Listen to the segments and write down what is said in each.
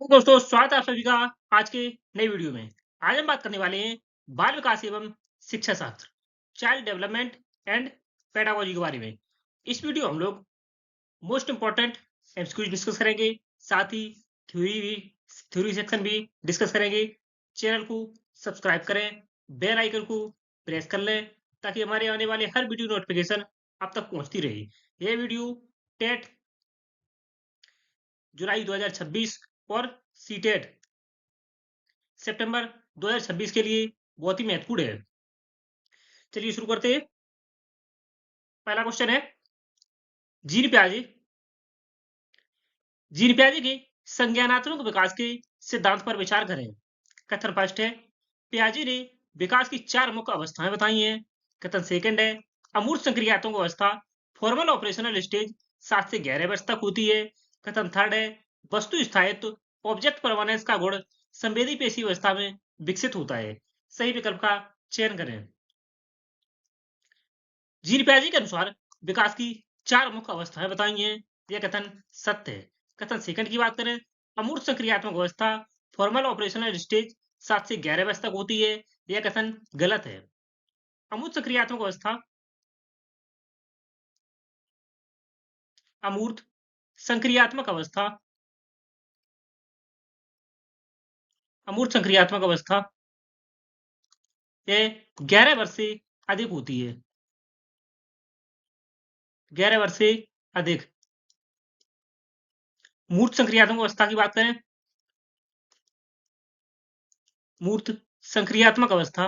तो दोस्तों स्वागत है आप सभी का आज के नई वीडियो में। आज हम बात करने वाले हैं बाल विकास एवं शिक्षा शास्त्र, चाइल्ड डेवलपमेंट एंड पेडागोजी के बारे में। इस वीडियो हम लोग मोस्ट इम्पोर्टेंट एमसीक्यूज डिस्कस करेंगे, साथ ही थ्योरी सेक्शन भी डिस्कस करेंगे। चैनल को सब्सक्राइब करें, बेल आइकन को प्रेस कर लें ताकि हमारे आने वाले हर वीडियो नोटिफिकेशन आप तक पहुंचती रहे। यह वीडियो टेट जुलाई 2026 और सीटेट सितंबर 2026 के लिए बहुत ही महत्वपूर्ण है। चलिए शुरू करते हैं। पहला क्वेश्चन है जीन प्याजे जीन प्याजे के संज्ञानात्मक विकास के सिद्धांत पर विचार करें। कथन फर्स्ट है प्याजे ने विकास की 4 मुख्य अवस्थाएं बताई हैं। कथन सेकंड है अमूर्त संक्रियात्मक अवस्था फॉर्मल ऑपरेशनल स्टेज 7 से 11 वर्ष तक होती है। कथन थर्ड है वस्तु स्थायित्व ऑब्जेक्ट परमानेंस का गुण संवेदी पेशी अवस्था में विकसित होता है। सही विकल्प का चयन करें। जीन प्याजे के अनुसार विकास की 4 मुख्य अवस्थाएं बताई हैं। यह कथन सत्य है। कथन सेकंड की बात करें अमूर्त संक्रियात्मक अवस्था फॉर्मल ऑपरेशनल स्टेज 7 से 11 वर्ष तक होती है। यह कथन गलत है। अमूर्त संक्रियात्मक अवस्था अमूर्त संक्रियात्मक अवस्था अमूर्त संक्रियात्मक अवस्था यह 11 वर्ष से अधिक होती है। 11 वर्ष से अधिक। मूर्त संक्रियात्मक अवस्था की बात करें मूर्त संक्रियात्मक अवस्था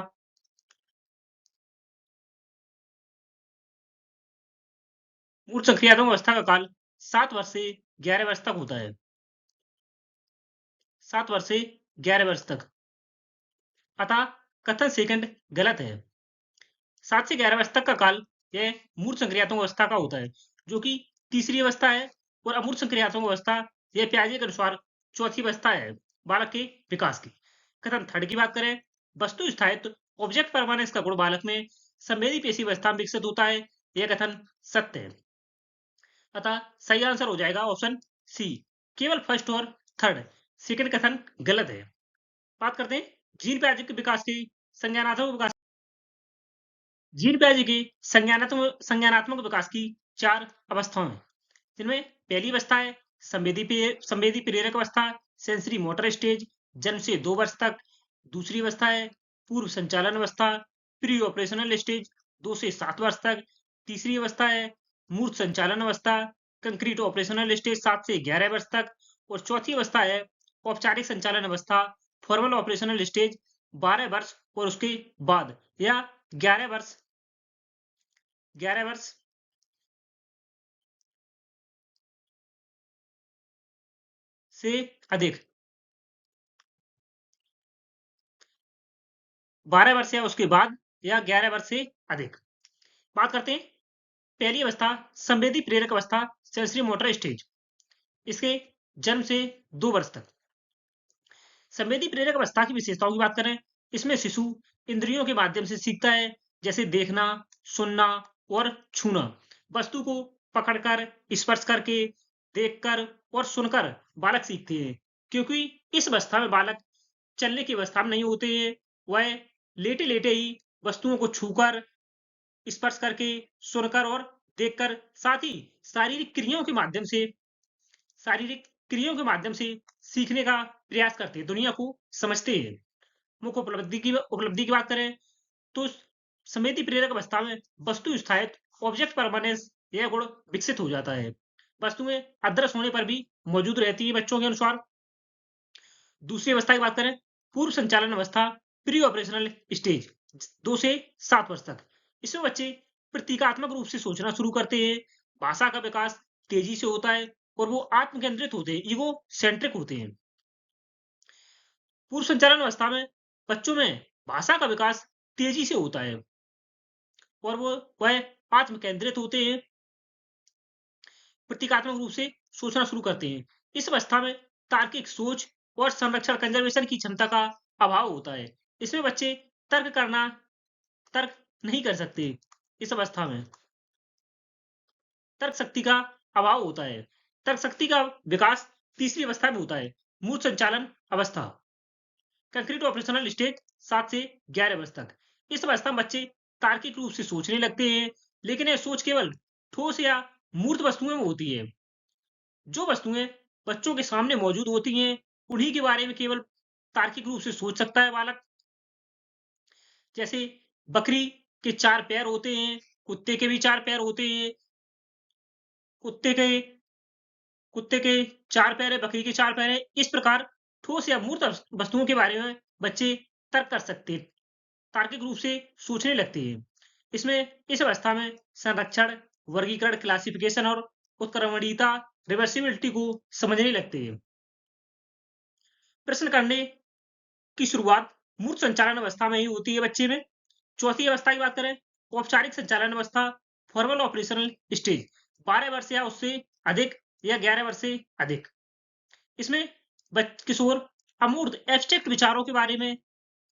मूर्त संक्रियात्मक अवस्था का काल 7 वर्ष से 11 वर्ष तक होता है। 7 वर्ष से 11 वर्ष तक। अतः कथन सेकंड गलत है। 7 से 11 वर्ष तक का काल यह मूर्त संक्रियात्मक अवस्था का होता है, जो कि तीसरी अवस्था है। और अमूर्त संक्रियात्मक अवस्था यह प्याजे के अनुसार चौथी अवस्था है बालक के विकास की। कथन थर्ड की बात करें वस्तु स्थायित्व ऑब्जेक्ट परमानेंस का गुण बालक में संवेदी पेशी अवस्था में विकसित होता है। यह कथन सत्य है। अतः सही आंसर हो जाएगा ऑप्शन सी, केवल फर्स्ट और थर्ड। सेकंड कथन गलत है। बात करते हैं जीन प्याजे के विकास की संज्ञानात्मक विकास जीन प्याजे के संज्ञानात्मक विकास की 4 अवस्थाएं हैं, जिनमें पहली अवस्था है संवेदी प्रेरक अवस्था सेंसरी मोटर स्टेज जन्म से 2 वर्ष तक। दूसरी अवस्था है पूर्व संचालन अवस्था प्री ऑपरेशनल स्टेज 2 से 7 वर्ष तक। तीसरी अवस्था है मूर्त संचालन अवस्था कंक्रीट ऑपरेशनल स्टेज 7 से 11 वर्ष तक। और चौथी अवस्था है औपचारिक संचालन अवस्था फॉर्मल ऑपरेशनल स्टेज 12 वर्ष और उसके बाद या 11 वर्ष 11 वर्ष से अधिक। 12 वर्ष या उसके बाद या 11 वर्ष से अधिक। बात करते हैं पहली अवस्था संवेदी प्रेरक अवस्था सेंसरी मोटर स्टेज, इसके जन्म से 2 वर्ष तक। संवेदी प्रेरक अवस्था की विशेषताओं की बात करें इसमें शिशु इंद्रियों के माध्यम से सीखता है, जैसे देखना, सुनना और छूना। वस्तु को पकड़कर, स्पर्श करके, देखकर और सुनकर बालक सीखते हैं। क्योंकि इस अवस्था में बालक चलने की अवस्था में नहीं होते हैं, वह लेटे लेटे ही वस्तुओं को छूकर, स्पर्श करके, सुनकर और देखकर, साथ ही शारीरिक क्रियाओं के माध्यम से सीखने का प्रयास करते हैं, दुनिया को समझते हैं। मुख्य उपलब्धि की बात करें तो संवेदी प्रेरक अवस्था में वस्तु स्थायित्व ऑब्जेक्ट परमानेंस यह गुण विकसित हो जाता है। वस्तुएं अदृश्य होने पर भी मौजूद रहती है बच्चों के अनुसार। दूसरी अवस्था की बात करें पूर्व संचालन अवस्था प्री ऑपरेशनल स्टेज 2 से 7 वर्ष तक। इसमें बच्चे प्रतीकात्मक रूप से सोचना शुरू करते हैं, भाषा का विकास तेजी से होता है और वो आत्म केंद्रित होते हैं, ईगो सेंट्रिक होते हैं। पूर्व संचालन अवस्था में बच्चों में भाषा का विकास तेजी से होता है और वह आत्म केंद्रित होते हैं, प्रतीकात्मक रूप से सोचना शुरू करते हैं। इस अवस्था में तार्किक सोच और संरक्षण कंजर्वेशन की क्षमता का अभाव होता है। इसमें बच्चे तर्क नहीं कर सकते। इस अवस्था में तर्क शक्ति का अभाव होता है। तर्क शक्ति का विकास तीसरी अवस्था में होता है। मूर्त संचालन अवस्था, कंक्रीट ऑपरेशनल स्टेज 7 से 11 वर्ष तक। इस अवस्था में बच्चे तार्किक रूप से सोचने लगते हैं, लेकिन यह सोच केवल ठोस या मूर्त वस्तुओं में होती है। जो वस्तुएं बच्चों के सामने मौजूद होती हैं, उन्हीं के बारे में केवल तार्किक रूप से सोच सकता है बालक। जैसे बकरी के 4 पैर होते हैं, कुत्ते के भी 4 पैर होते हैं, कुत्ते के कुत्ते के 4 पैर है, बकरी के 4 पैर है। इस प्रकार ठोस या मूर्त वस्तुओं के बारे में बच्चे तर्क कर सकते हैं, तार्किक रूप से सोचने लगते हैं। इस अवस्था में संरक्षण, वर्गीकरण, क्लासिफिकेशन और उत्क्रमणीयता, रिवर्सिबिलिटी को समझने लगते हैं। प्रश्न करने की शुरुआत मूर्त संचालन अवस्था में ही होती है बच्चे में। चौथी अवस्था की बात करें, औपचारिक संचालन अवस्था, फॉर्मल ऑपरेशनल स्टेज, 12 वर्ष या उससे अधिक या 11 वर्ष से अधिक। इसमें किशोर अमूर्त एब्स्ट्रैक्ट विचारों के बारे में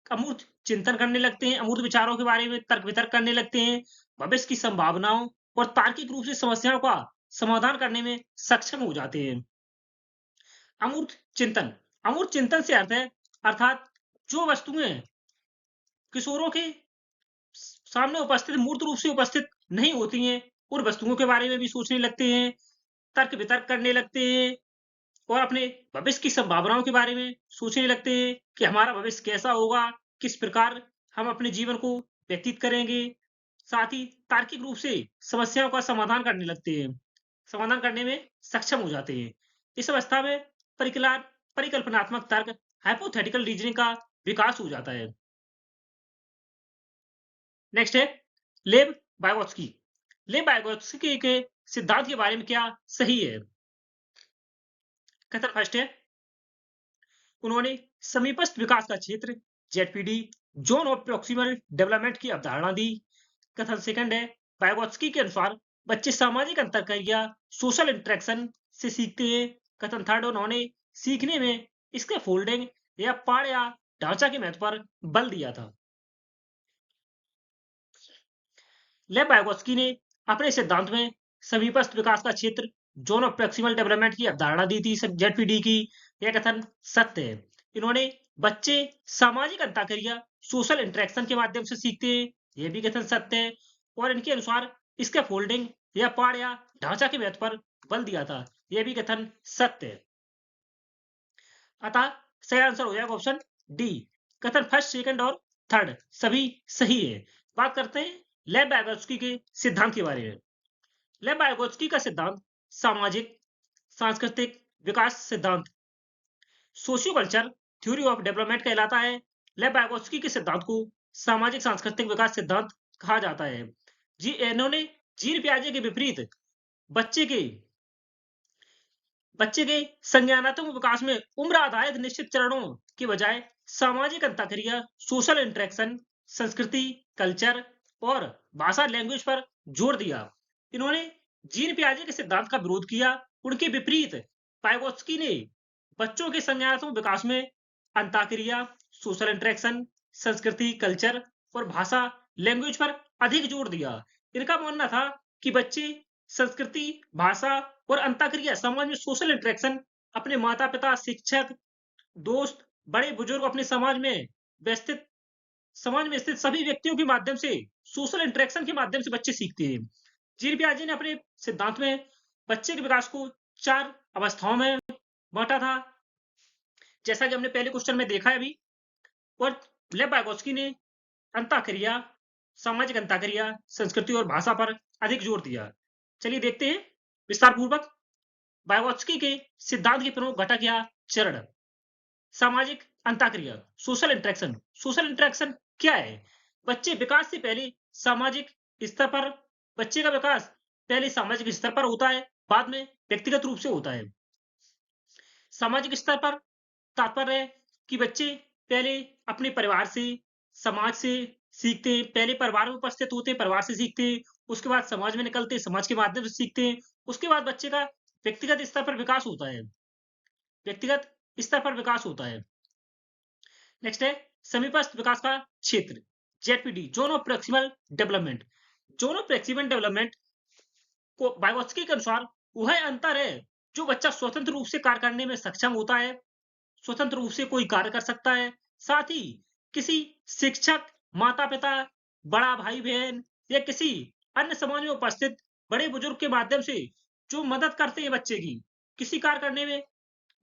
अमूर्त चिंतन करने लगते हैं, अमूर्त विचारों के बारे में तर्क वितर्क करने लगते हैं, भविष्य की संभावनाओं और तार्किक रूप से समस्याओं का समाधान करने में सक्षम हो जाते हैं। अमूर्त चिंतन, अमूर्त चिंतन से अर्थ है अर्थात जो वस्तुएं किशोरों के सामने उपस्थित मूर्त रूप से उपस्थित नहीं होती हैं, उन वस्तुओं के बारे में भी सोचने लगते हैं, तर्क वितर्क करने लगते हैं और अपने भविष्य की संभावनाओं के बारे में सोचने लगते हैं कि हमारा भविष्य कैसा होगा, किस प्रकार हम अपने जीवन को व्यतीत करेंगे। साथ ही तार्किक रूप से समस्याओं का समाधान करने लगते हैं, समाधान करने में सक्षम हो जाते हैं। इस अवस्था में परिकल्पनात्मक तर्क, हाइपोथेटिकल रीजनिंग का विकास हो जाता है। नेक्स्ट है लेव वाइगोत्स्की। लेव वाइगोत्स्की के सिद्धांत के बारे में क्या सही है? कथन फर्स्ट है, उन्होंने समीपस्थ विकास का क्षेत्र ZPD, zone of proximal development की अवधारणा दी। कथन सेकंड है, वाइगोत्स्की के अनुसार बच्चे सामाजिक अंतरक्रिया, सोशल इंटरेक्शन से सीखते हैं। कथन थर्ड, उन्होंने सीखने में इसके फोल्डिंग या पाड़ या ढांचा के महत्व पर बल दिया था। लेव वाइगोत्स्की ने अपने सिद्धांत में समीपस्थ विकास का क्षेत्र, जोन ऑफ प्रॉक्सिमल डेवलपमेंट की अवधारणा दी थी जेडपीडी की। यह कथन सत्य है। इन्होंने बच्चे सामाजिक अंतःक्रिया, सोशल इंटरेक्शन के माध्यम से सीखते हैं, यह भी कथन सत्य है। और इनके अनुसार इसके फोल्डिंग या पाड़ या ढांचा के महत्व पर बल दिया था, यह भी कथन सत्य है। अतः सही आंसर हो जाएगा ऑप्शन डी। कथन फर्स्ट, सेकंड और थर्ड सभी सही है। बात करते हैं लेव वाइगोत्स्की के सिद्धांत के बारे में। लेव वाइगोत्स्की का सिद्धांत सामाजिक सांस्कृतिक विकास सिद्धांत, socio culture theory of development कहलाता है। लेव वाइगोत्स्की के सिद्धांत को सामाजिक सांस्कृतिक विकास सिद्धांत कहा जाता है। इन्होंने जीन पियाजे के विपरीत बच्चे के संज्ञानात्मक विकास में उम्र आधारित निश्चित चरणों के बजाय सामाजिक अंतःक्रिया, सोशल इंटरेक्शन, संस्कृति, कल्चर और भाषा लैंग्वेज पर जोर दिया। इन्होंने जीन पियाजे के सिद्धांत का विरोध किया। उनके विपरीत वाइगोत्स्की ने बच्चों के संज्ञानात्मक विकास में अंतःक्रिया, सोशल इंटरेक्शन, संस्कृति, कल्चर और भाषा लैंग्वेज पर अधिक जोर दिया। इनका मानना था कि बच्चे संस्कृति, भाषा और अंतःक्रिया, समाज में सोशल इंटरेक्शन, अपने माता पिता, शिक्षक, दोस्त, बड़े बुजुर्ग, अपने समाज में स्थित सभी व्यक्तियों के माध्यम से, सोशल इंटरेक्शन के माध्यम से बच्चे सीखते हैं। जीन पियाजे ने अपने सिद्धांत में बच्चे के विकास को 4 अवस्थाओं में बांटा था, जैसा कि हमने पहले क्वेश्चन में देखा है अभी। और लेव वाइगोत्स्की ने अंतःक्रिया, सामाजिक अंतःक्रिया, संस्कृति और भाषा पर अधिक जोर दिया। चलिए देखते हैं विस्तार पूर्वक। वाइगोत्स्की के सिद्धांत के प्रमुख घटक या चरण। सामाजिक अंतःक्रिया, सोशल इंटरेक्शन। सोशल इंटरेक्शन क्या है? बच्चे विकास से पहले सामाजिक स्तर पर बच्चे का विकास पहले सामाजिक स्तर पर होता है, बाद में व्यक्तिगत रूप से होता है। सामाजिक स्तर पर तात्पर्य है कि बच्चे पहले अपने परिवार से, समाज से सीखते हैं। पहले परिवार में उपस्थित होते हैं, परिवार से सीखते हैं, उसके बाद समाज में निकलते हैं, समाज के माध्यम से सीखते हैं, उसके बाद बच्चे का व्यक्तिगत स्तर पर विकास होता है, व्यक्तिगत स्तर पर विकास होता है। नेक्स्ट है समीपस्थ विकास का क्षेत्र, ZPD, zone of proximal development. Zone of proximal development को वाइगोत्स्की के अनुसार वह अंतर है जो बच्चा स्वतंत्र रूप से कार्य करने में सक्षम होता है, स्वतंत्र रूप से कोई कार्य कर सकता है। साथ ही किसी शिक्षक, माता-पिता, बड़ा भाई-बहन या किसी अन्य समाज में उपस्थित बड़े बुजुर्ग के माध्यम से जो मदद करते हैं बच्चे की, किसी कार्य करने में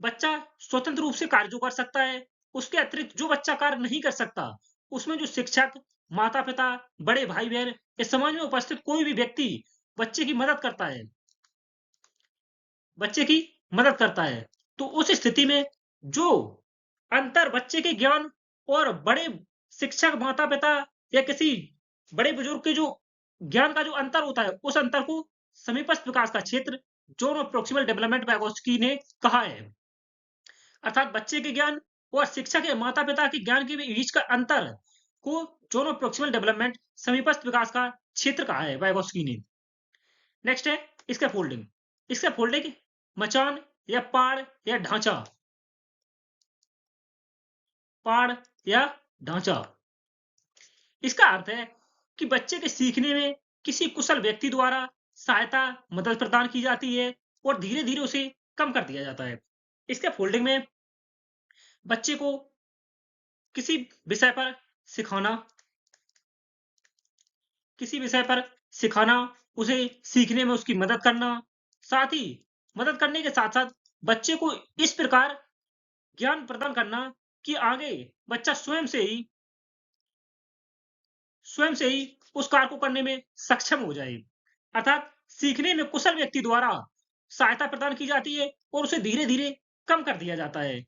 बच्चा स्वतंत्र रूप से कार्य जो कर सकता है। उसके अतिरिक्त जो बच्चा कार्य नहीं कर सकता, उसमें जो शिक्षक, माता-पिता, बड़े भाई-बहन या समाज में उपस्थित कोई भी व्यक्ति बच्चे की मदद करता है, बच्चे की मदद करता है। तो उस स्थिति में जो अंतर बच्चे के ज्ञान और बड़े शिक्षक, माता-पिता या किसी बड़े बुजुर्ग के जो ज्ञान का जो अंतर होता है, उस अंतर को समीपस्थ विकास का क्षेत्र zone of proximal development vygotsky ने कहा है। अर्थात बच्चे के ज्ञान और शिक्षक या माता-पिता के ज्ञान के बीच का अंतर को ज़ोन ऑफ प्रॉक्सिमल डेवलपमेंट समीपस्थ विकास का क्षेत्र कहा है vygotsky ने। नेक्स्ट है स्कैफोल्डिंग। स्कैफोल्डिंग मचान या पाड़ या ढांचा, पाड़ या ढांचा। इसका अर्थ है कि बच्चे के सीखने में किसी कुशल व्यक्ति द्वारा सहायता, मदद प्रदान की जाती है और धीरे-धीरे उसे कम कर दिया जाता है। स्कैफोल्डिंग में बच्चे को किसी विषय पर सिखाना, किसी विषय पर सिखाना, उसे सीखने में उसकी मदद करना, साथ ही मदद करने के साथ-साथ बच्चे को इस प्रकार ज्ञान प्रदान करना कि आगे बच्चा स्वयं से ही उस कार्य को करने में सक्षम हो जाए। अर्थात सीखने में कुशल व्यक्ति द्वारा सहायता प्रदान की जाती है और उसे धीरे-धीरे कम कर दिया जाता है।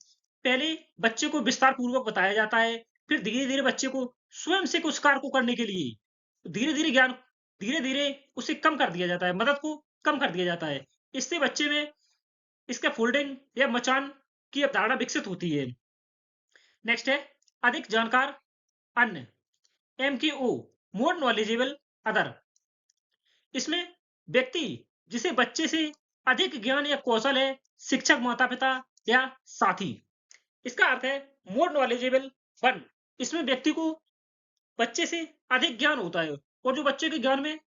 पहले बच्चे को विस्तार पूर्वक बताया जाता है, फिर धीरे-धीरे बच्चे को स्वयं से कुछ कार्य को करने के लिए धीरे-धीरे उसे कम कर दिया जाता है, मदद को कम कर दिया जाता है। इससे बच्चे में स्कैफोल्डिंग या मचान की अवधारणा विकसित होती है। नेक्स्ट है अधिक जानकार अन्य, MKO मोर नॉलेजेबल अदर। इसमें व्यक्ति जिसे बच्चे से अधिक ज्ञान या कौशल है, शिक्षक, माता-पिता या साथी। इसका अर्थ है मोर नॉलेजेबल वन। इसमें व्यक्ति को बच्चे से अधिक ज्ञान होता है और जो बच्चे के ज्ञान में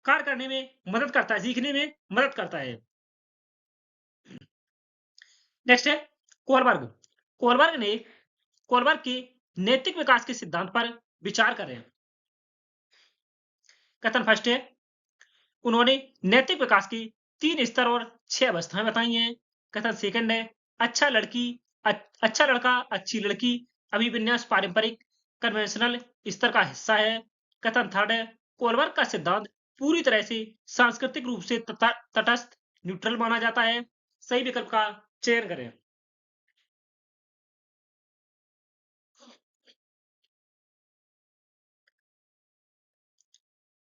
कार्य करने में मदद करता है, सीखने में मदद करता है। नेक्स्ट है कोलबर्ग। कोलबर्ग ने कोलबर्ग के नैतिक विकास के सिद्धांत पर विचार करें। कथन फर्स्ट है, उन्होंने नैतिक विकास की 3 स्तर और 6 अवस्थाएं बताई हैं। कथन सेकंड है, अच्छा अच्छा लड़का, अच्छी लड़की अभिविन्यास पारंपरिक कन्वेंशनल स्तर का हिस्सा है। कथन थर्ड है, कोलबर्ग का सिद्धांत पूरी तरह से सांस्कृतिक रूप से तटस्थ न्यूट्रल माना जाता है। सही विकल्प का चयन करें।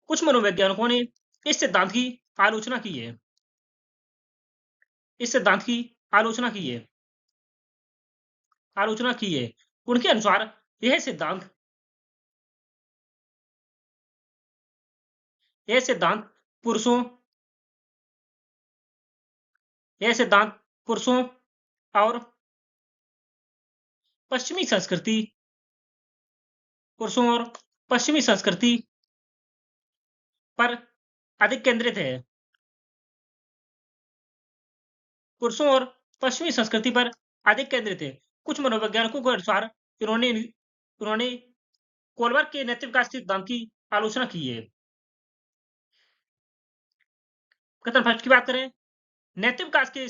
कुछ मनोवैज्ञानिकों ने इस सिद्धांत की आलोचना की है। इस सिद्धांत की आलोचना की है। आलोचना की है। उनके अनुसार यह सिद्धांत यह सिद्धांत पुरुषों यह सिद्धांत पुरुषों और पश्चिमी संस्कृति पुरुषों और पश्चिमी संस्कृति पर अधिक केंद्रित है। पुरुषों और पश्चिमी संस्कृति पर अधिक केंद्रित है। कुछ मनोवैज्ञानिकों के अनुसार इन्होंने उन्होंने कोलबर्ग के नैतिक विकास सिद्धांत की आलोचना की है। कथन फर्स्ट की बात करें, नैतिक विकास के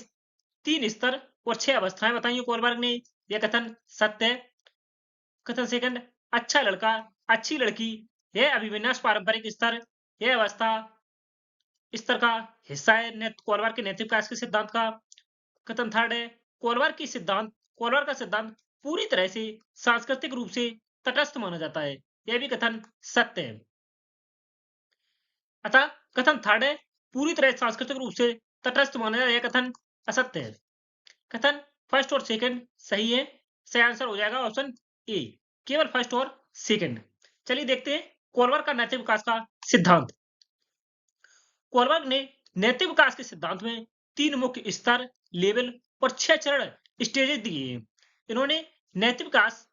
3 स्तर और 6 अवस्थाएं बताई हैं कोलबर्ग ने। यह कथन सत्य है। कथन सेकंड, अच्छा लड़का, अच्छी लड़की, यह अभिविन्यास पारंपरिक स्तर, यह अवस्था स्तर का हिस्सा है कोलबर्ग के नैतिक विकास के सिद्धांत का। कथन थर्ड है, कोलबर्ग का सिद्धांत पूरी तरह से सांस्कृतिक रूप से तटस्थ माना जाता है। यह भी कथन सत्य है। अतः कथन थर्ड है, पूरी तरह सांस्कृतिक रूप से तटस्थ माना जाता है, यह कथन असत्य है। कथन फर्स्ट और सेकंड सही है। सही आंसर हो जाएगा ऑप्शन ए, केवल फर्स्ट और सेकंड। चलिए देखते हैं कोलबर्ग का नैतिक विकास का सिद्धांत। कोलबर्ग ने नैतिक विकास के सिद्धांत में 3 मुख्य स्तर, लेवल और 6 चरण स्टेजेस दिए हैं। इन्होंने नैतिक विकास,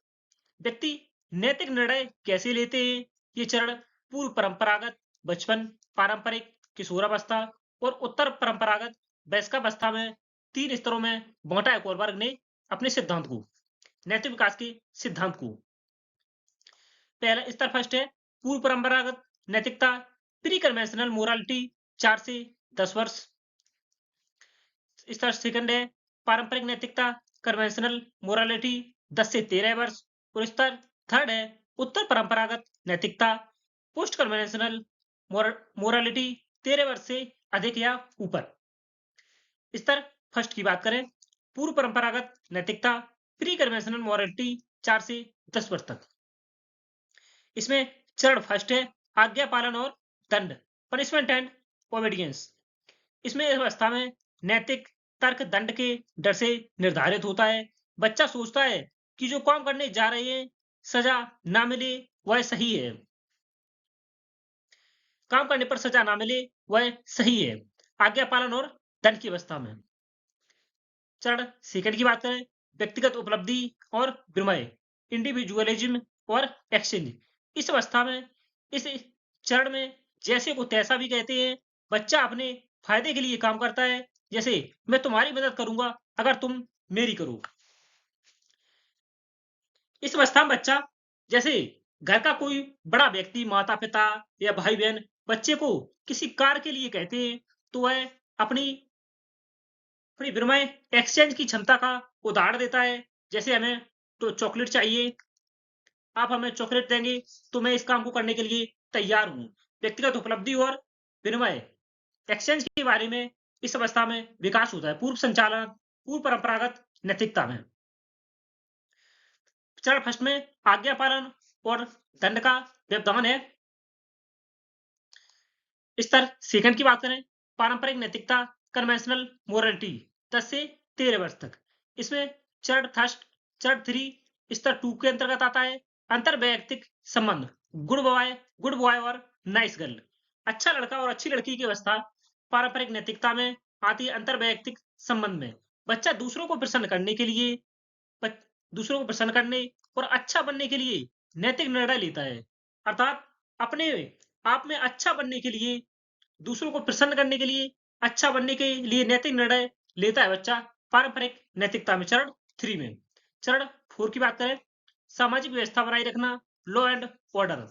व्यक्ति नैतिक निर्णय कैसे लेते हैं, ये चरण पूर्व परंपरागत, बचपन, पारंपरिक, किशोरावस्था और उत्तर परंपरागत वयस्कावस्था में 3 स्तरों में बांटा है कोलबर्ग ने अपने सिद्धांत को। नैतिक विकास के सिद्धांत को। पहला स्तर फर्स्ट है पूर्व परंपरागत नैतिकता, प्री कन्वेंशनल मोरालिटी 4 से 10 वर्ष। स्तर सेकंड है पारंपरिक नैतिकता, कन्वेंशनल मोरालिटी 10 से 13 वर्ष। और स्तर थर्ड है उत्तर परंपरागत नैतिकता, पोस्ट कन्वेंशनल मोरालिटी 13 वर्ष से अधिक या ऊपर। स्तर फर्स्ट की बात करें, पूर्व परंपरागत नैतिकता, प्री कन्वेंशनल मोरालिटी 4 से 10 वर्ष तक। इसमें चरण फर्स्ट है आज्ञा पालन और दंड, पनिशमेंट एंड ओबीडियंस। इसमें इस अवस्था में नैतिक तर्क दंड के डर से निर्धारित होता है। बच्चा सोचता है कि जो काम करने जा रहे हैं सजा ना मिले वह सही है, काम करने पर सजा ना मिले वह सही है, आज्ञा पालन और दंड की अवस्था में। चरण सेकंड की बात करें, व्यक्तिगत उपलब्धि और विनिमय, इंडिविजुअलिज्म और एक्सचेंज। इस अवस्था में, इस चरण में जैसे को तैसा भी कहते हैं, बच्चा अपने फायदे के लिए काम करता है, जैसे मैं तुम्हारी मदद करूंगा अगर तुम मेरी करो। इस अवस्था में बच्चा जैसे घर का कोई बड़ा व्यक्ति, माता पिता या भाई बहन बच्चे को किसी कार्य के लिए कहते हैं तो वह अपनी अपनी विनिमय एक्सचेंज की क्षमता का उदाहरण देता है। जैसे हमें तो चॉकलेट चाहिए, आप हमें चॉकलेट देंगे तो मैं इस काम को करने के लिए तैयार हूं। व्यक्तिगत उपलब्धि और विनिमय एक्सचेंज के बारे में इस अवस्था में विकास होता है पूर्व संचालन, पूर्व परंपरागत नैतिकता में। चरण फर्स्ट में आज्ञा पालन और दंड का व्यवधान है। स्तर सेकंड की बात करें, पारंपरिक नैतिकता, कन्वेंशनल मोरालिटी 10 से 13 वर्ष तक। इसमें चरण थ्री स्तर 2 के अंतर्गत आता है अंतर वैयक्तिक संबंध, गुड बॉय और नाइस गर्ल। अच्छा लड़का और अच्छी लड़की की अवस्था पारंपरिक नैतिकता में आती है अंतर वैयक्तिक संबंध में। बच्चा दूसरों को प्रसन्न करने के लिए, दूसरों को प्रसन्न करने और अच्छा बनने के लिए नैतिक निर्णय लेता है। अर्थात अपने आप में अच्छा बनने के लिए, दूसरों को प्रसन्न करने के लिए, अच्छा बनने के लिए नैतिक निर्णय लेता है बच्चा पारंपरिक नैतिकता में चरण 3 में। चरण 4 की बात करें, सामाजिक व्यवस्था बनाए रखना, लॉ एंड ऑर्डर।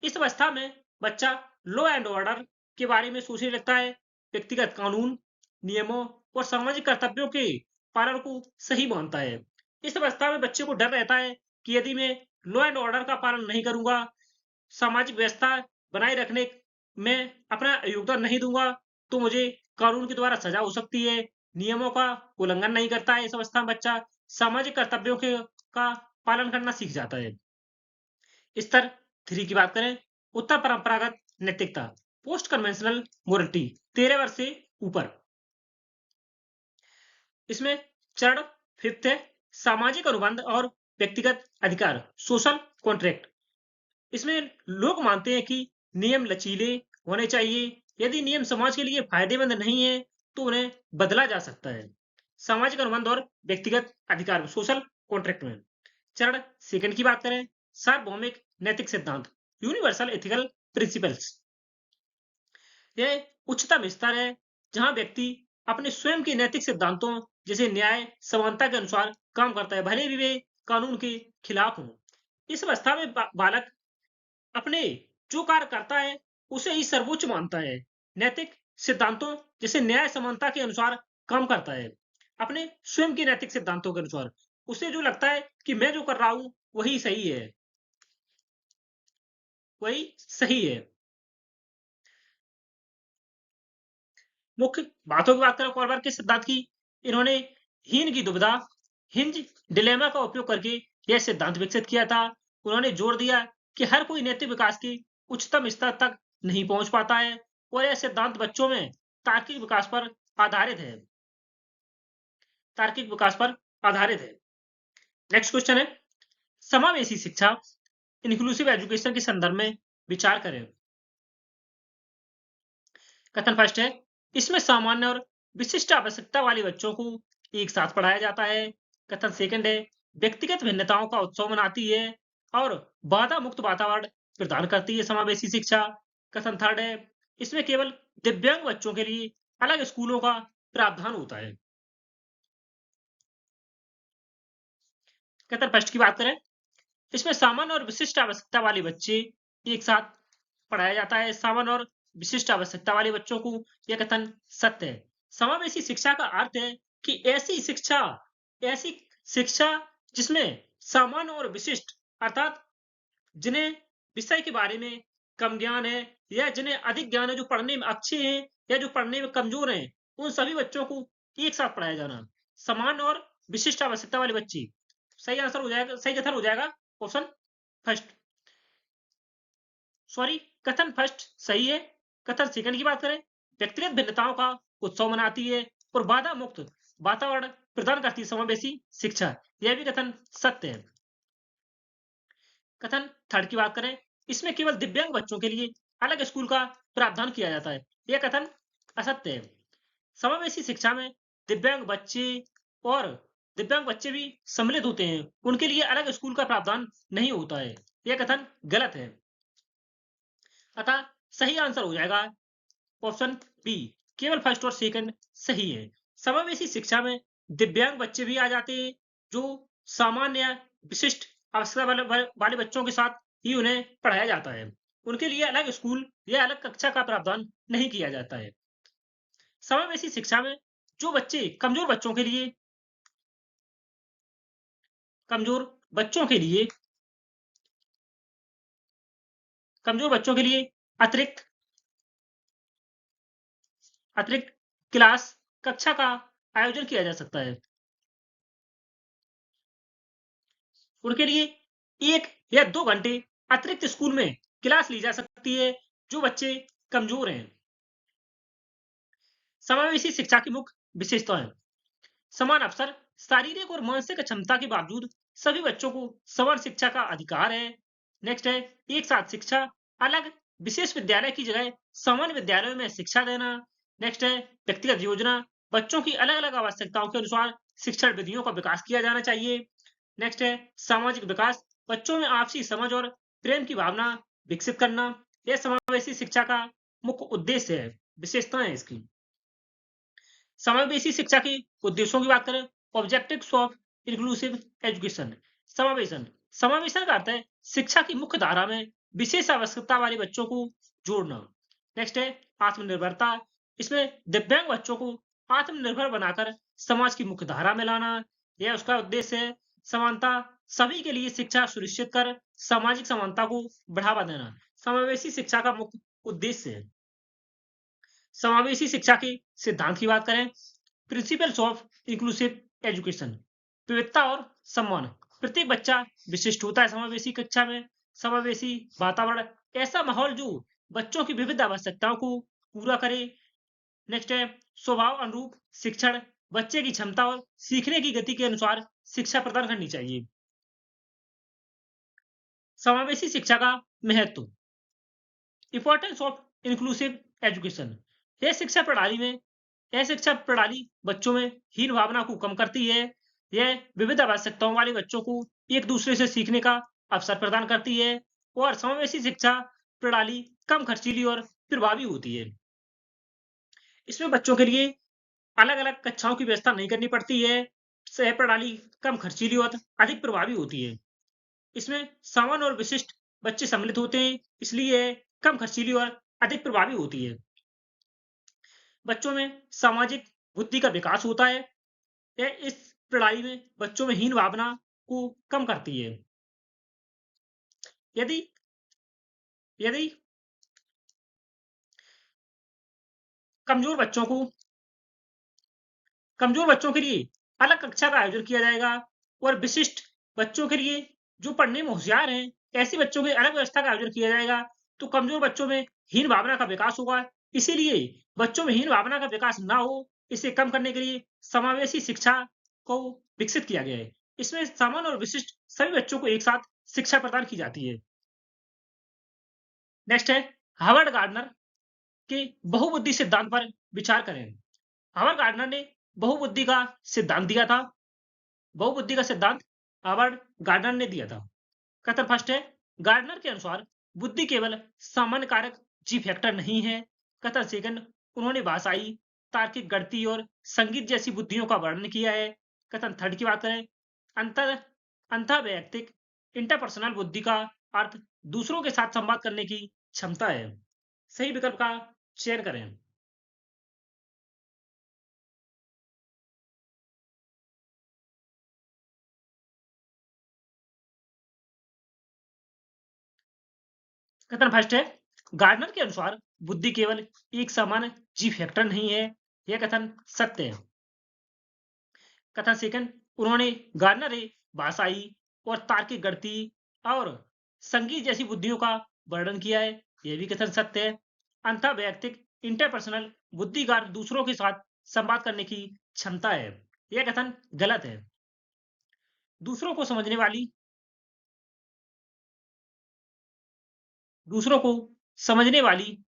इस अवस्था में बच्चा लॉ एंड ऑर्डर के बारे में सोचने लगता है, व्यक्तिगत कानून, नियमों और सामाजिक कर्तव्यों के पालन को सही मानता है। इस अवस्था में बच्चे को डर रहता है कि यदि मैं लॉ एंड ऑर्डर का पालन नहीं करूंगा, सामाजिक व्यवस्था बनाए रखने में अपना योगदान नहीं दूंगा, तो मुझे कानून के द्वारा सजा हो सकती है। नियमों का उल्लंघन नहीं करता है, इस अवस्था में बच्चा सामाजिक कर्तव्यों के का पालन करना सीख जाता है। स्तर 3 की बात करें, उत्तर परंपरागत नैतिकता, पोस्ट कन्वेंशनल मोरालिटी 13 वर्ष से ऊपर। इसमें चरण फिफ्थ है सामाजिक अनुबंध और व्यक्तिगत अधिकार, सोशल कॉन्ट्रैक्ट। इसमें लोग मानते हैं कि नियम लचीले होने चाहिए, यदि नियम समाज के लिए फायदेमंद नहीं है तो उन्हें बदला जा सकता है। सामाजिक अनुबंध और व्यक्तिगत अधिकार, सोशल कॉन्ट्रैक्ट में। चरण सेकंड की बात करें, सार्वभौमिक नैतिक सिद्धांत, यूनिवर्सल एथिकल प्रिंसिपल्स। यह उच्चतम स्तर है जहां व्यक्ति अपने स्वयं के नैतिक सिद्धांतों जैसे न्याय, समानता के अनुसार काम करता है, भले भी वे कानून के खिलाफ हों। इस अवस्था में बालक अपने जो कार्य करता है उसे ही सर्वोच्च मानता है, नैतिक सिद्धांतों जैसे न्याय, समानता के अनुसार काम करता है, अपने स्वयं के नैतिक सिद्धांतों के अनुसार। उसे जो लगता है कि मैं जो कर रहा हूं वही सही है, वही सही है। मुख्य बातों की बात करें कॉलबार के सिद्धांत की, इन्होंने हीन की दुविधा, हिंज डिलेमा का उपयोग करके यह सिद्धांत विकसित किया था। उन्होंने जोर दिया कि हर कोई नैतिक विकास के उच्चतम स्तर तक नहीं पहुंच पाता है और यह सिद्धांत बच्चों में तार्किक विकास पर आधारित है, तार्किक विकास पर आधारित है। नेक्स्ट क्वेश्चन है, समावेशी शिक्षा, इंक्लूसिव एजुकेशन के संदर्भ में विचार करें। कथन फर्स्ट है, इसमें सामान्य और विशिष्ट आवश्यकता वाले बच्चों को एक साथ पढ़ाया जाता है। कथन सेकंड है, व्यक्तिगत भिन्नताओं का उत्सव मनाती है और बाधा मुक्त वातावरण प्रदान करती है समावेशी शिक्षा। कथन थर्ड है, इसमें केवल दिव्यांग बच्चों के लिए अलग स्कूलों का प्रावधान होता है। कथन फर्स्ट की बात करें, इसमें सामान्य और विशिष्ट आवश्यकता वाले बच्चे एक साथ पढ़ाया जाता है। सामान्य और विशिष्ट आवश्यकता वाले बच्चों को यह कथन सत्य है। समावेशी शिक्षा का अर्थ है कि ऐसी शिक्षा जिसमें सामान्य और विशिष्ट अर्थात जिन्हें विषय के बारे में कम ज्ञान है या जिन्हें अधिक ज्ञान है, जो पढ़ने में अच्छे हैं या जो पढ़ने में कमजोर हैं, उन सभी बच्चों को एक साथ पढ़ाया जाना। समान और विशिष्ट आवश्यकता वाले बच्चे, सही आंसर हो जाएगा, सही कथन हो जाएगा ऑप्शन फर्स्ट। सॉरी, कथन फर्स्ट सही है। कथन सेकंड की बात करें, व्यक्तिगत भिन्नताओं का उत्सव मनाती है और बाधा मुक्त वातावरण प्रदान करती है समावेशी शिक्षा, यह भी कथन सत्य है। कथन थर्ड की बात करें, इसमें केवल दिव्यांग बच्चों के लिए अलग स्कूल का प्रावधान किया जाता है, यह कथन असत्य है। समावेशी शिक्षा में दिव्यांग बच्चे और दिव्यांग बच्चे भी सम्मिलित होते हैं, उनके लिए अलग स्कूल का प्रावधान नहीं होता है, यह कथन गलत है। अतः सही आंसर हो जाएगा ऑप्शन बी, केवल फर्स्ट और सेकंड सही है। समावेशी शिक्षा में दिव्यांग बच्चे भी आ जाते हैं, जो सामान्य विशिष्ट आवश्यकता वाले बच्चों के साथ ही उन्हें पढ़ाया जाता है, उनके लिए अलग स्कूल या अलग कक्षा का प्रावधान नहीं किया जाता है। समावेशी शिक्षा में जो बच्चे कमजोर बच्चों के लिए अतिरिक्त क्लास कक्षा का आयोजन किया जा सकता है। उनके लिए 1 या 2 घंटे अतिरिक्त स्कूल में क्लास ली जा सकती है, जो बच्चे कमजोर हैं। समावेशी शिक्षा की मुख्य विशेषताएं, समान अवसर, शारीरिक और मानसिक क्षमता के बावजूद सभी बच्चों को समान शिक्षा का अधिकार है। नेक्स्ट है एक साथ शिक्षा, अलग विशेष विद्यालय की जगह सामान्य विद्यालयों में शिक्षा देना। नेक्स्ट है व्यक्तिगत योजना, बच्चों की अलग अलग आवश्यकताओं के अनुसार शिक्षण विधियों का विकास किया जाना चाहिए। नेक्स्ट है सामाजिक विकास, बच्चों में आपसी समझ और प्रेम की भावना विकसित करना, यह समावेशी शिक्षा का मुख्य उद्देश्य है, विशेषताएं हैं इसकी। समावेशी शिक्षा के उद्देश्यों की बात करें, ऑब्जेक्टिव्स ऑफ इंक्लूसिव एजुकेशन, समावेशन का अर्थ है शिक्षा की मुख्य धारा में विशेष आवश्यकता वाले बच्चों को जोड़ना। नेक्स्ट है आत्मनिर्भरता, इसमें दिव्यांग बच्चों को आत्मनिर्भर बनाकर समाज की मुख्य धारा में लाना, यह उसका उद्देश्य है। समानता, सभी के लिए शिक्षा सुनिश्चित कर सामाजिक समानता को बढ़ावा देना, समावेशी शिक्षा का मुख्य उद्देश्य है। समावेशी शिक्षा के सिद्धांत की बात करें, प्रिंसिपल्स ऑफ इंक्लूसिव एजुकेशन, विविधता और सम्मान, प्रत्येक बच्चा विशिष्ट होता है समावेशी कक्षा में। समावेशी वातावरण, ऐसा माहौल जो बच्चों की विविध आवश्यकताओं को पूरा करे। नेक्स्ट है स्वभाव अनुरूप शिक्षण, बच्चे की क्षमता और सीखने की गति के अनुसार शिक्षा प्रदान करनी चाहिए। समावेशी शिक्षा का महत्व, इंपॉर्टेंस ऑफ इंक्लूसिव एजुकेशन, यह शिक्षा प्रणाली बच्चों में हीन भावना को कम करती है। यह विविध आवश्यकताओं वाले बच्चों को एक दूसरे से सीखने का अवसर प्रदान करती है और समावेशी शिक्षा प्रणाली कम खर्चीली और प्रभावी होती है। इसमें बच्चों के लिए अलग अलग कक्षाओं की व्यवस्था नहीं करनी पड़ती है। सह प्रणाली कम खर्चीली और अधिक प्रभावी होती है। इसमें सामान्य और विशिष्ट बच्चे सम्मिलित होते हैं, इसलिए कम खर्चीली और अधिक प्रभावी होती है। बच्चों में सामाजिक बुद्धि का विकास होता है। यह इस प्रणाली में बच्चों में हीन भावना को कम करती है। यदि यदि कमजोर बच्चों के लिए अलग कक्षा का आयोजन किया जाएगा और विशिष्ट बच्चों के लिए जो पढ़ने में होशियार हैं, ऐसे बच्चों की अलग व्यवस्था का आयोजन किया जाएगा, तो कमजोर बच्चों में हीन भावना का विकास होगा। इसीलिए बच्चों में हीन भावना का विकास ना हो, इसे कम करने के लिए समावेशी शिक्षा को विकसित किया गया है। इसमें सामान्य और विशिष्ट सभी बच्चों को एक साथ शिक्षा प्रदान की जाती है। नेक्स्ट है हार्वर्ड गार्डनर के बहुबुद्धि सिद्धांत पर विचार करें। हार्वर्ड गार्डनर ने बहुबुद्धि का सिद्धांत दिया था। बहुबुद्धि का सिद्धांत हार्वर्ड गार्डनर ने दिया था। कथन फर्स्ट है, गार्डनर के अनुसार बुद्धि केवल सामान्य कारक जी फैक्टर नहीं है। कथन सेकंड, उन्होंने भाषाई, तार्किक, गणितीय और संगीत जैसी बुद्धियों का वर्णन किया है। कथन थर्ड की बात करें, अंतर अंतःवैयक्तिक इंटरपर्सनल बुद्धि का अर्थ दूसरों के साथ संवाद करने की क्षमता है। सही विकल्प का चयन करें। कथन फर्स्ट है, गार्डनर के अनुसार बुद्धि केवल एक सामान्य जी फैक्टर नहीं है। यह कथन सत्य है। कथन सेकंड, उन्होंने गार्डनर ने भाषाई और तार्किक गणितीय और संगीत जैसी बुद्धियों का वर्णन किया है। यह भी कथन सत्य है। अंतःवैयक्तिक इंटरपर्सनल बुद्धि का दूसरों के साथ संवाद करने की क्षमता है। यह कथन गलत है। दूसरों को समझने वाली दूसरों को समझने वाली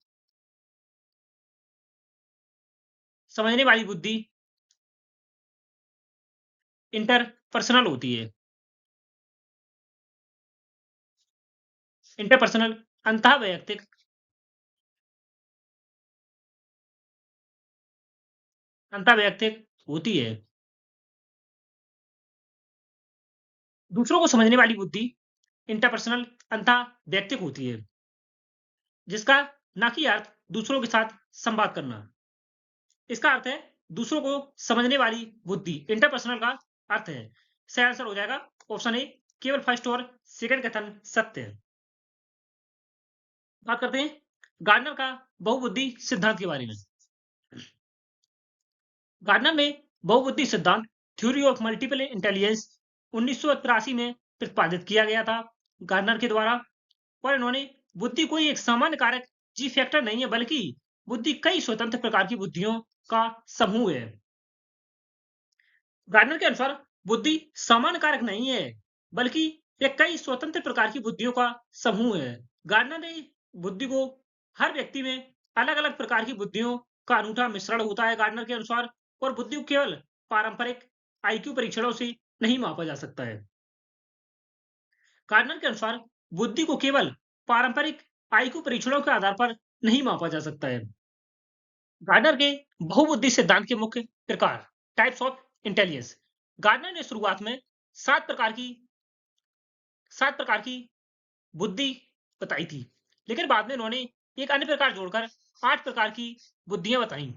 समझने वाली बुद्धि इंटरपर्सनल होती है। इंटरपर्सनल अंतःवैयक्तिक अंतःवैयक्तिक होती है। दूसरों को समझने वाली बुद्धि इंटरपर्सनल अंतःवैयक्तिक होती है, जिसका ना कि अर्थ दूसरों के साथ संवाद करना। इसका अर्थ है दूसरों को समझने वाली बुद्धि। इंटरपर्सनल का अर्थ है। सही आंसर हो जाएगा ऑप्शन ए। केवल फर्स्ट और सेकंड कथन सत्य है। बात करते हैं गार्डनर का बहुबुद्धि सिद्धांत के बारे में। गार्डनर ने बहुबुद्धि सिद्धांत थ्योरी ऑफ मल्टीपल इंटेलिजेंस 1983 में प्रतिपादित किया गया था गार्डनर के द्वारा। और इन्होंने बुद्धि कोई एक सामान्य कारक जी फैक्टर नहीं है, बल्कि बुद्धि कई स्वतंत्र प्रकार की बुद्धियों का समूह है। गार्डनर के अनुसार बुद्धि सामान्य कारक नहीं है, बल्कि यह कई स्वतंत्र प्रकार की बुद्धियों का समूह है। गार्डनर ने बुद्धि को हर व्यक्ति में अलग अलग प्रकार की बुद्धियों का अनूठा मिश्रण होता है गार्डनर के अनुसार। और बुद्धि को केवल पारंपरिक आईक्यू परीक्षणों से नहीं मापा जा सकता है। गार्डनर के अनुसार बुद्धि को केवल पारंपरिक आईक्यू परीक्षणों के आधार पर नहीं मापा जा सकता है। गार्डनर के बहुबुद्धि सिद्धांत के मुख्य प्रकार, टाइप्स ऑफ इंटेलिजेंस। गार्डनर ने शुरुआत में सात प्रकार की सात प्रकार की बुद्धि बताई थी, लेकिन बाद में उन्होंने एक अन्य प्रकार जोड़कर आठ प्रकार की बुद्धियां बताई।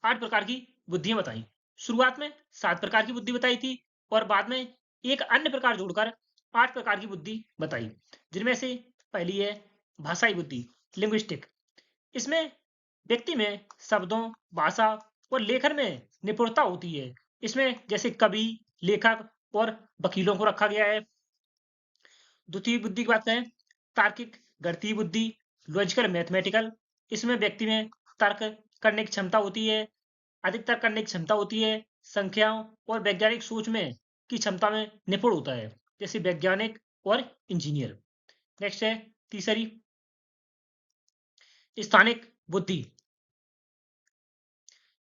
आठ प्रकार की बुद्धियां बताई। शुरुआत में सात प्रकार की बुद्धि बताई थी और बाद में एक अन्य प्रकार जोड़कर आठ प्रकार की बुद्धि बताई, जिनमें से पहली है भाषाई बुद्धि, लिंग्विस्टिक। इसमें व्यक्ति में शब्दों, भाषा और लेखन में निपुणता होती है। इसमें जैसे कवि, लेखक और वकीलों को रखा गया है। द्वितीय बुद्धि की बात करें, तार्किक गणितीय बुद्धि, लॉजिकल मैथमेटिकल। इसमें व्यक्ति में तर्क करने की क्षमता होती है, अधिक तर्क करने की क्षमता होती है, संख्याओं और वैज्ञानिक सोच में की क्षमता में निपुण होता है, जैसे वैज्ञानिक और इंजीनियर। नेक्स्ट है तीसरी स्थानिक बुद्धि।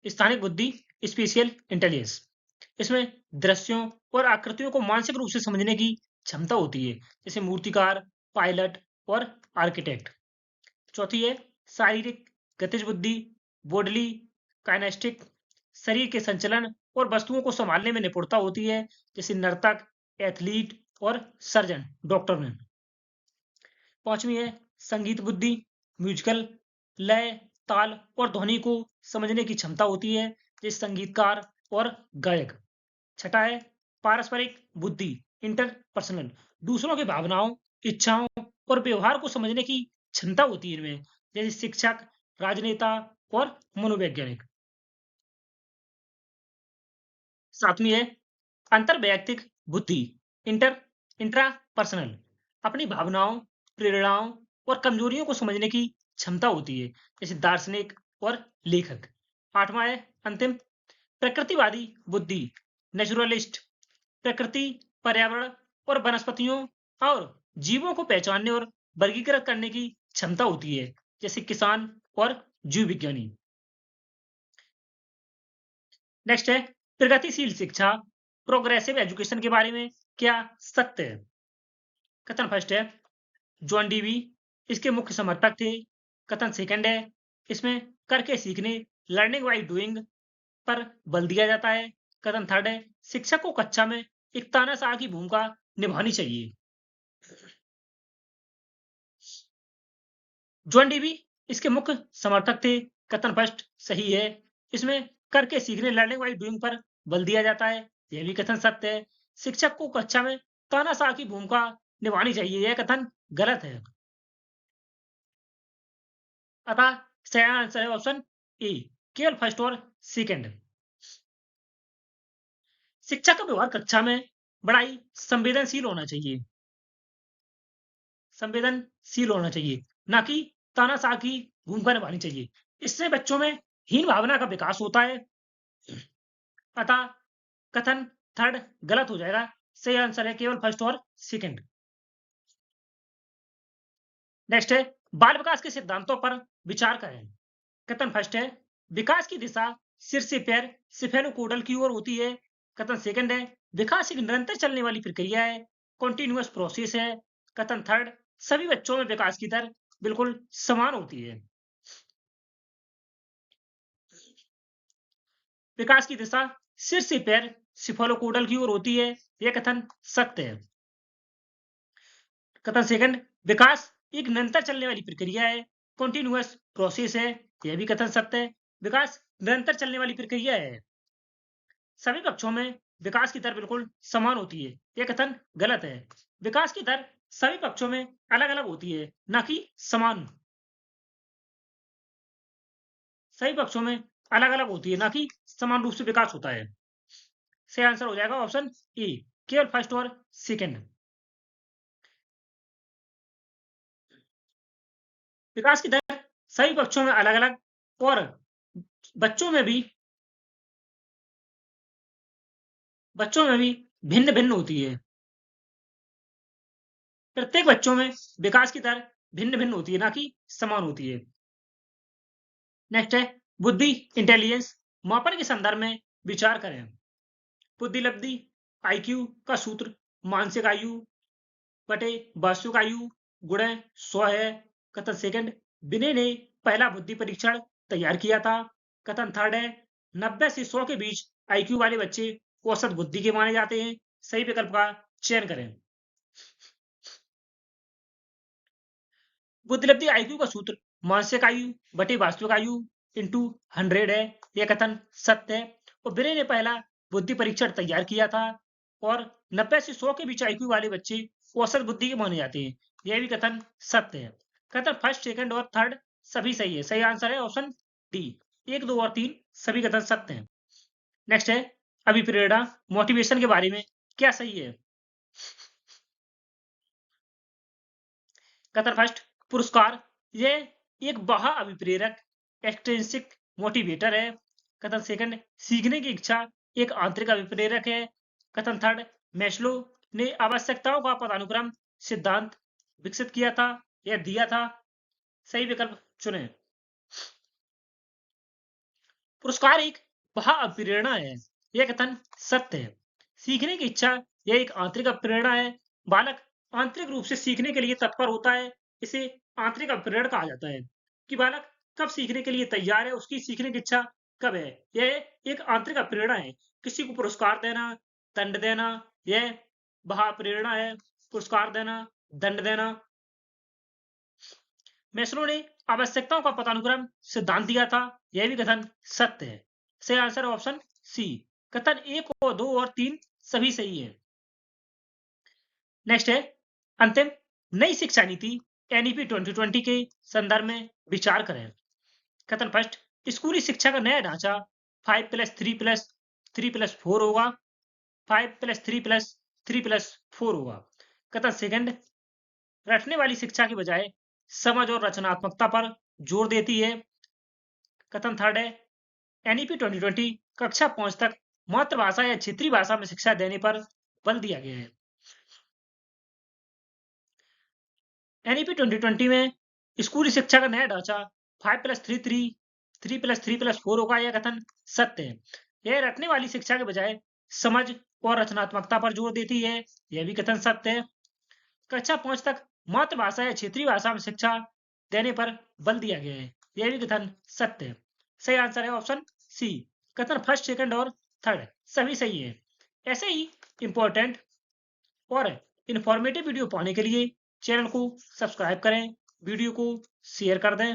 स्थानिक बुद्धि, स्पेशियल इंटेलिजेंस। इसमें दृश्यों और आकृतियों को मानसिक रूप से समझने की क्षमता होती है, जैसे मूर्तिकार, पायलट और आर्किटेक्ट। चौथी है शारीरिक गतिज बुद्धि, बोडली काइनेस्टिक। शरीर के संचलन और वस्तुओं को संभालने में निपुणता होती है, जैसे नर्तक, एथलीट और सर्जन, डॉक्टर में। पांचवी है संगीत बुद्धि, म्यूजिकल, लय, ताल और ध्वनि को समझने की क्षमता होती है, जैसे संगीतकार और गायक। छठा है पारस्परिक बुद्धि, इंटरपर्सनल। दूसरों की भावनाओं, इच्छाओं और व्यवहार को समझने की क्षमता होती है इनमें, जैसे शिक्षक, राजनेता और मनोवैज्ञानिक। सातवीं है अंतरवैयक्तिक बुद्धि, इंटर इंट्रापर्सनल। अपनी भावनाओं, प्रेरणाओं और कमजोरियों को समझने की क्षमता होती है, जैसे दार्शनिक और लेखक। आठवां है अंतिम प्रकृतिवादी बुद्धि, नेचुरलिस्ट। प्रकृति, पर्यावरण और वनस्पतियों और जीवों को पहचानने और वर्गीकृत करने की क्षमता होती है, जैसे किसान और जीव विज्ञानी। नेक्स्ट है प्रगतिशील शिक्षा, प्रोग्रेसिव एजुकेशन के बारे में क्या सत्य है। कथन फर्स्ट है जॉन डीवी इसके मुख्य समर्थक थे। कथन सेकंड है इसमें करके सीखने, लर्निंग बाय डूइंग पर बल दिया जाता है। कथन थर्ड है शिक्षक को कक्षा में एक तानाशाह की भूमिका निभानी चाहिए। जॉन डीवी इसके मुख्य समर्थक थे। कथन फर्स्ट सही है। इसमें करके सीखने लर्निंग बाय डूइंग पर बल दिया जाता है। यह भी कथन सत्य है। शिक्षक को कक्षा में तानाशाह की भूमिका निभानी चाहिए, यह कथन गलत है। अतः सही आंसर है ऑप्शन ए, केवल फर्स्ट और सेकंड। शिक्षा का व्यवहार कक्षा में बड़ा ही संवेदनशील होना चाहिए, संवेदनशील होना चाहिए, ना कि तानाशाह की भूमिका निभानी चाहिए। इससे बच्चों में हीन भावना का विकास होता है। अतः कथन थर्ड गलत हो जाएगा। सही आंसर है केवल फर्स्ट और सेकंड। नेक्स्ट है बाल विकास के सिद्धांतों पर विचार करें। कथन फर्स्ट है विकास की दिशा सिर से पैर सिफेनोकोडल की ओर होती है। कथन सेकंड है विकास एक निरंतर चलने वाली प्रक्रिया है, कॉन्टिन्यूअस प्रोसेस है। कथन थर्ड सभी बच्चों में विकास की दर बिल्कुल समान होती है। विकास की दिशा सिर से पैर सिफेनोकोडल की ओर होती है, यह कथन सत्य है। कथन सेकंड विकास एक निरंतर चलने वाली प्रक्रिया है, कॉन्टिन्यूअस प्रोसेस है, यह भी कथन सत्य है। विकास निरंतर चलने वाली प्रक्रिया है। सभी पक्षों में विकास की दर बिल्कुल समान होती है, यह कथन गलत है। विकास की दर सभी पक्षों में अलग अलग होती है, न कि समान। सभी पक्षों में अलग अलग होती है, न कि समान रूप से विकास होता है। सही आंसर हो जाएगा ऑप्शन ए, केवल फर्स्ट और सेकंड। विकास की दर सभी पक्षों में अलग अलग और बच्चों में भी बच्चों में भी भिन्न भिन्न होती है। प्रत्येक बच्चों में विकास की दर भिन्न भिन्न होती है, ना कि समान होती है। नेक्स्ट है बुद्धि इंटेलिजेंस मापन के संदर्भ में विचार करें। बुद्धिलब्धि आईक्यू का सूत्र मानसिक आयु बटे वास्तविक आयु गुणे 100 है। कथन सेकंड विनय ने पहला बुद्धि परीक्षण तैयार किया था। कथन थर्ड है 90 से 100 के बीच आईक्यू वाले बच्चे औसत बुद्धि के माने जाते हैं। सही विकल्प का चयन करें। बुद्धिलब्धि आईक्यू का सूत्र मानसिक आयु बटे वास्तविक आयु इंटू 100 है, यह कथन सत्य है। और विनय ने पहला बुद्धि परीक्षण तैयार किया था और 90 से 100 के बीच आईक्यू वाले बच्चे औसत बुद्धि के माने जाते हैं, यह भी कथन सत्य है। कथन फर्स्ट सेकंड और थर्ड सभी सही है। सही आंसर है ऑप्शन डी, 1, 2 और 3 सभी कथन सत्य हैं। नेक्स्ट है अभिप्रेरणा मोटिवेशन के बारे में क्या सही है। कथन फर्स्ट पुरस्कार ये एक बाह्य अभिप्रेरक एक्सट्रिंसिक मोटिवेटर है। कथन सेकंड सीखने की इच्छा एक आंतरिक अभिप्रेरक है। कथन थर्ड मैस्लो ने आवश्यकताओं का पदानुक्रम सिद्धांत विकसित किया था या दिया था। सही विकल्प चुनें। पुरस्कार एक बाह्य अभिप्रेरणा है, यह कथन सत्य है। सीखने की इच्छा यह एक आंतरिक अभिप्रेरणा है। बालक आंतरिक रूप से सीखने के लिए तत्पर होता है, इसे आंतरिक अभिप्रेरण कहा जाता है। कि बालक कब सीखने के लिए तैयार है, उसकी सीखने की इच्छा कब है, यह एक आंतरिक अभिप्रेरणा है। किसी को पुरस्कार देना, दंड देना, यह बाह्य प्रेरणा है। पुरस्कार देना, दंड देना। मैस्लो ने आवश्यकताओं का पदानुक्रम सिद्धांत दिया था, यह भी कथन सत्य है। सही आंसर ऑप्शन सी। कथन 1 और 2 और 3 सभी सही है। नेक्स्ट है अंतिम नई शिक्षा नीति एनईपी 2020 के संदर्भ में विचार करें। कथन फर्स्ट स्कूली शिक्षा का नया ढांचा 5+3+3+4 होगा। 5+3+3+4 होगा। कथन सेकंड रटने वाली शिक्षा के बजाय समझ और रचनात्मकता पर जोर देती है। कथन थर्ड है एनईपी 2020 कक्षा 5 तक मातृभाषा या क्षेत्रीय भाषा में शिक्षा देने पर बल दिया गया है। एनईपी 2020 में स्कूली शिक्षा का नया ढांचा 5+3+3+4 होगा, यह कथन सत्य है। यह रटने वाली शिक्षा के बजाय समझ और रचनात्मकता पर जोर देती है, यह भी कथन सत्य है। कक्षा 5 तक मातृभाषा या क्षेत्रीय भाषा में शिक्षा देने पर बल दिया गया है, यह भी कथन सत्य है। सही आंसर है ऑप्शन सी। कथन फर्स्ट सेकंड और थर्ड सभी सही है। ऐसे ही इंपॉर्टेंट और इन्फॉर्मेटिव वीडियो पाने के लिए चैनल को सब्सक्राइब करें, वीडियो को शेयर कर दें